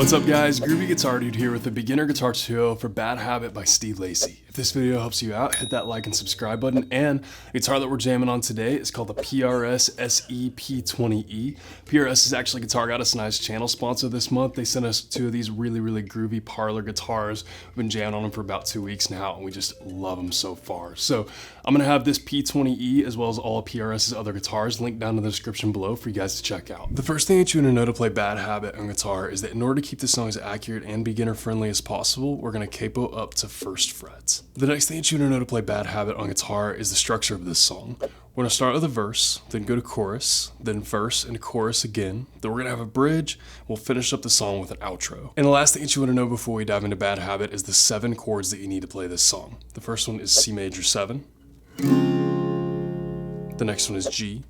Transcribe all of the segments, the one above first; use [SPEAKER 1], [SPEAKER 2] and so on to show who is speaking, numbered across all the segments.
[SPEAKER 1] What's up guys, Groovy Guitar Dude here with a beginner guitar tutorial for Bad Habit by Steve Lacy. If this video helps you out, hit that like and subscribe button, and the guitar that we're jamming on today is called the PRS SE P20E. PRS is actually Guitar Goddess and I's channel sponsor this month. They sent us two of these really groovy parlor guitars. We've been jamming on them for about 2 weeks now, and we just love them so far. So I'm gonna have this P20E as well as all of PRS's other guitars linked down in the description below for you guys to check out. The first thing that you want to know to play Bad Habit on guitar is that in order to keep the song as accurate and beginner friendly as possible, we're gonna capo up to first frets. The next thing that you want to know to play Bad Habit on guitar is the structure of this song. We're gonna start with a verse, then go to chorus, then verse and chorus again. Then we're gonna have a bridge. We'll finish up the song with an outro. And the last thing that you want to know before we dive into Bad Habit is the 7 chords that you need to play this song. The first one is C major 7. The next one is G.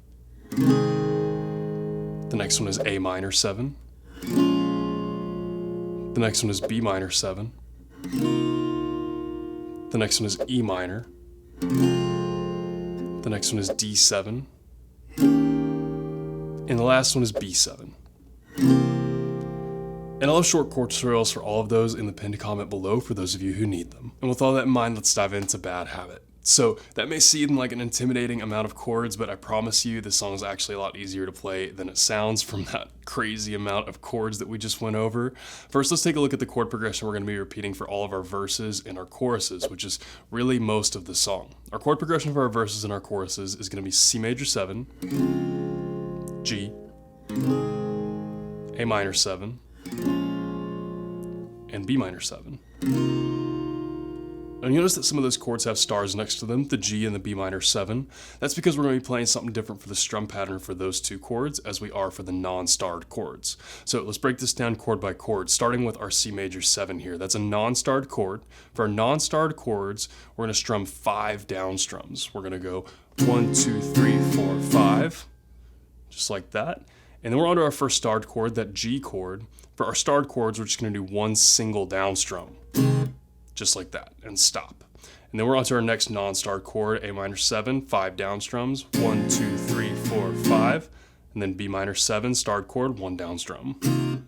[SPEAKER 1] The next one is A minor 7. The next one is B minor 7. The next one is E minor. The next one is D7. And the last one is B7. And I'll have short chord tutorials for all of those in the pinned comment below for those of you who need them. And with all that in mind, let's dive into Bad Habit. So that may seem like an intimidating amount of chords, but I promise you this song is actually a lot easier to play than it sounds from that crazy amount of chords that we just went over. First, let's take a look at the chord progression we're going to be repeating for all of our verses and our choruses, which is really most of the song. Our chord progression for our verses and our choruses is going to be C major 7, G, A minor 7, and B minor 7. And you notice that some of those chords have stars next to them, the G and the B minor 7. That's because we're going to be playing something different for the strum pattern for those two chords as we are for the non-starred chords. So let's break this down chord by chord, starting with our C major 7 here. That's a non-starred chord. For our non-starred chords, we're going to strum 5 down strums. We're going to go 1, 2, 3, 4, 5, just like that. And then we're on to our first starred chord, that G chord. For our starred chords, we're just going to do 1 single down strum, just like that, and stop. And then we're on to our next non-starred chord, A minor 7, 5 down strums, 1, 2, 3, 4, 5, and then B minor 7, starred chord, 1 down strum,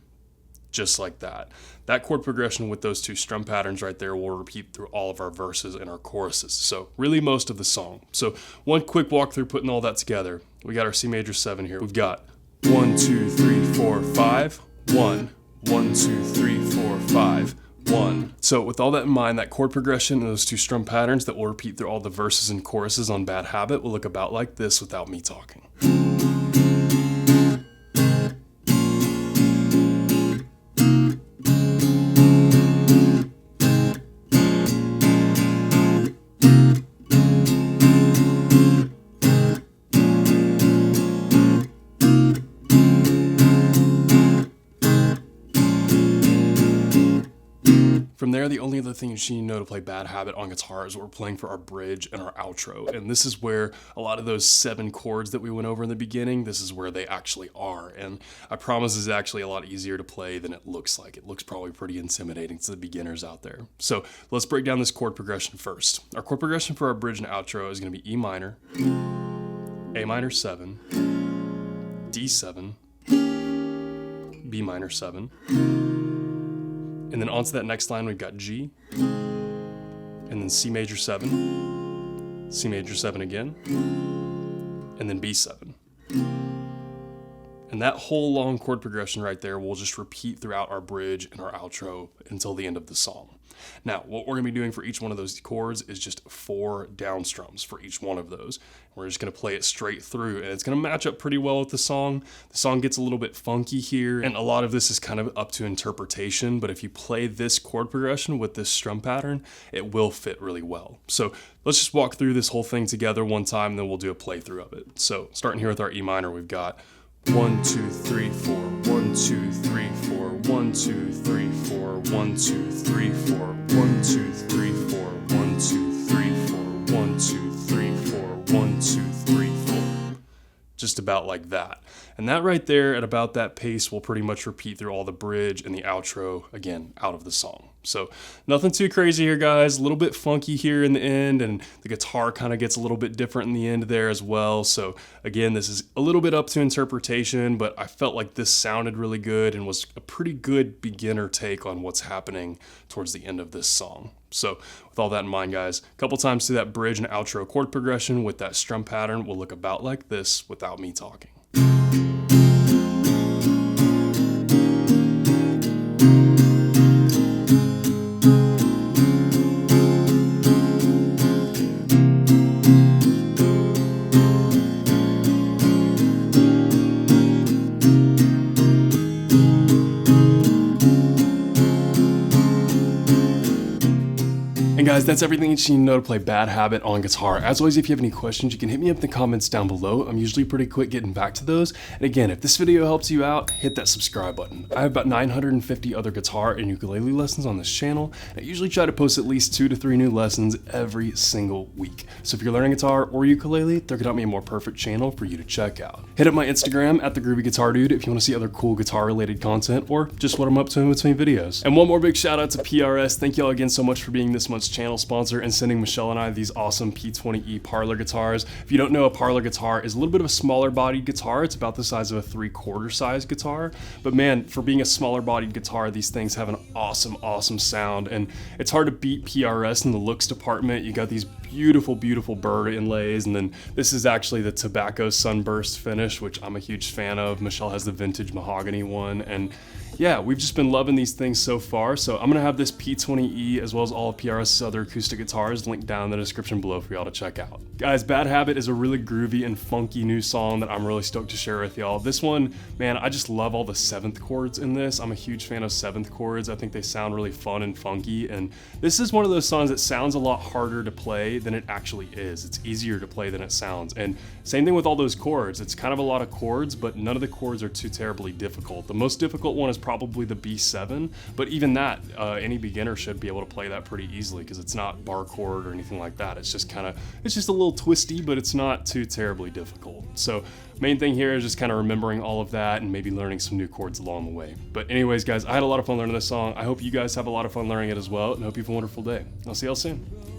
[SPEAKER 1] just like that. That chord progression with those two strum patterns right there will repeat through all of our verses and our choruses. So really most of the song. So one quick walkthrough putting all that together. We got our C major 7 here. We've got 1, 2, 3, 4, 5, 1, 1, 2, 3, 4, 5, 1. So with all that in mind, that chord progression and those two strum patterns that will repeat through all the verses and choruses on Bad Habit will look about like this without me talking. From there, the only other thing you should know to play Bad Habit on guitar is what we're playing for our bridge and our outro. And this is where a lot of those 7 chords that we went over in the beginning, this is where they actually are. And I promise it's actually a lot easier to play than it looks like. It looks probably pretty intimidating to the beginners out there. So let's break down this chord progression first. Our chord progression for our bridge and outro is going to be E minor, A minor 7, D7, B minor 7, and then onto that next line, we've got G, and then C major 7, C major 7 again, and then B7. And that whole long chord progression right there will just repeat throughout our bridge and our outro until the end of the song. Now, what we're going to be doing for each one of those chords is just 4 down strums for each one of those. We're just going to play it straight through, and it's going to match up pretty well with the song. The song gets a little bit funky here, and a lot of this is kind of up to interpretation, but if you play this chord progression with this strum pattern, it will fit really well. So let's just walk through this whole thing together one time, and then we'll do a playthrough of it. So starting here with our E minor, we've got 1, 2, 3, 4, 1, 2, 3, 4, 1, 2, 3, 4, 1, 2, 3, 4, 1, 2, 3, 4, 1, 2, 3, 4, 1, 2, 3, 4, 1, 2, 3, 4. just about like that. And that right there at about that pace will pretty much repeat through all the bridge and the outro, again, out of the song. So nothing too crazy here, guys. A little bit funky here in the end, and the guitar kind of gets a little bit different in the end there as well. So again, this is a little bit up to interpretation, but I felt like this sounded really good and was a pretty good beginner take on what's happening towards the end of this song. So with all that in mind, guys, a couple times through that bridge and outro chord progression with that strum pattern will look about like this without me talking. And guys, that's everything that you need to know to play Bad Habit on guitar. As always, if you have any questions, you can hit me up in the comments down below. I'm usually pretty quick getting back to those. And again, if this video helps you out, hit that subscribe button. I have about 950 other guitar and ukulele lessons on this channel. I usually try to post at least 2 to 3 new lessons every single week. So if you're learning guitar or ukulele, there could help me a more perfect channel for you to check out. Hit up my Instagram at @thegroovyguitardude if you want to see other cool guitar related content or just what I'm up to in between videos. And one more big shout out to PRS. Thank you all again so much for being this month's channel sponsor and sending Michelle and I these awesome P20E parlor guitars. If you don't know, a parlor guitar is a little bit of a smaller bodied guitar. It's about the size of a 3/4 size guitar. But man, for being a smaller bodied guitar, these things have an awesome sound. And it's hard to beat PRS in the looks department. You got these beautiful burr inlays, and then this is actually the Tobacco Sunburst finish, which I'm a huge fan of. Michelle has the vintage mahogany one, and yeah, we've just been loving these things so far. So I'm gonna have this P20E as well as all of PRS's other acoustic guitars linked down in the description below for y'all to check out. Guys, Bad Habit is a really groovy and funky new song that I'm really stoked to share with y'all. This one, man, I just love all the 7th chords in this. I'm a huge fan of 7th chords. I think they sound really fun and funky, and this is one of those songs that sounds a lot harder to play than it actually is. It's easier to play than it sounds. And same thing with all those chords. It's kind of a lot of chords, but none of the chords are too terribly difficult. The most difficult one is probably the B7, but even that, any beginner should be able to play that pretty easily because it's not bar chord or anything like that. It's just a little twisty, but it's not too terribly difficult. So main thing here is just kind of remembering all of that and maybe learning some new chords along the way. But anyways, guys, I had a lot of fun learning this song. I hope you guys have a lot of fun learning it as well, and hope you have a wonderful day. I'll see y'all soon.